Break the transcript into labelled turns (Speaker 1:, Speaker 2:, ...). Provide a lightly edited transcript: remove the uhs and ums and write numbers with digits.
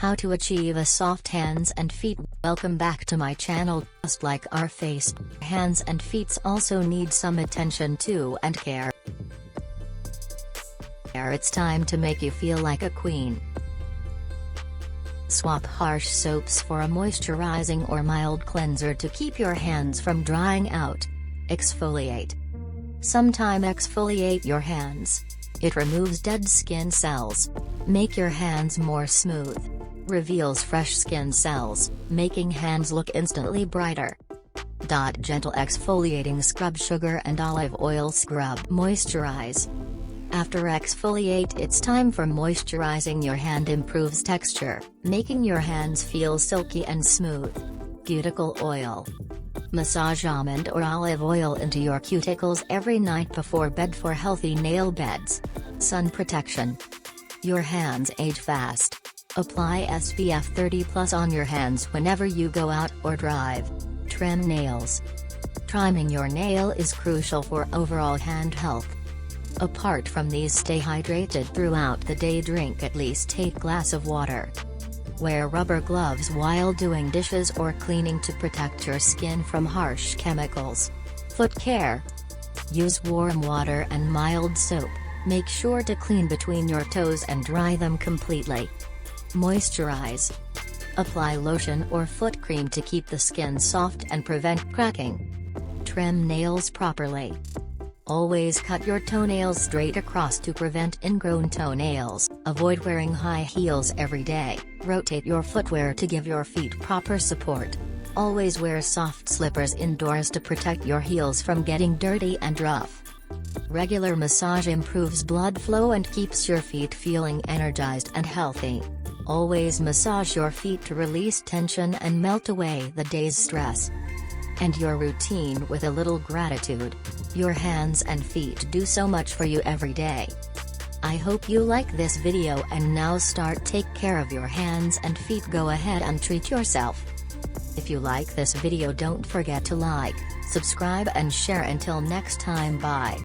Speaker 1: How to achieve a soft hands and feet. Welcome back to my channel. Just like our face, hands and feet also need some attention too and care. It's time to make you feel like a queen. Swap harsh soaps for a moisturizing or mild cleanser to keep your hands from drying out. Exfoliate. Sometime exfoliate your hands. It removes dead skin cells. Make your hands more smooth. Reveals fresh skin cells, making hands look instantly brighter. Gentle exfoliating scrub. Sugar and olive oil scrub. Moisturize. After exfoliate, it's time for moisturizing. Your hand improves texture, making your hands feel silky and smooth. Cuticle oil. Massage almond or olive oil into your cuticles every night before bed for healthy nail beds. Sun protection. Your hands age fast. Apply SPF 30+ on your hands whenever you go out or drive. Trim nails. Trimming your nail is crucial for overall hand health. Apart from these, stay hydrated throughout the day. Drink at least 8 glasses of water. Wear rubber gloves while doing dishes or cleaning to protect your skin from harsh chemicals. Foot care. Use warm water and mild soap. Make sure to clean between your toes and dry them completely. Moisturize. Apply lotion or foot cream to keep the skin soft and prevent cracking. Trim nails properly. Always cut your toenails straight across to prevent ingrown toenails. Avoid wearing high heels every day. Rotate your footwear to give your feet proper support. Always wear soft slippers indoors to protect your heels from getting dirty and rough. Regular massage improves blood flow and keeps your feet feeling energized and healthy. Always massage your feet to release tension and melt away the day's stress. End your routine with a little gratitude. Your hands and feet do so much for you every day. I hope you like this video and now start take care of your hands and feet. Go ahead and treat yourself. If you like this video, don't forget to like, subscribe and share. Until next time, bye.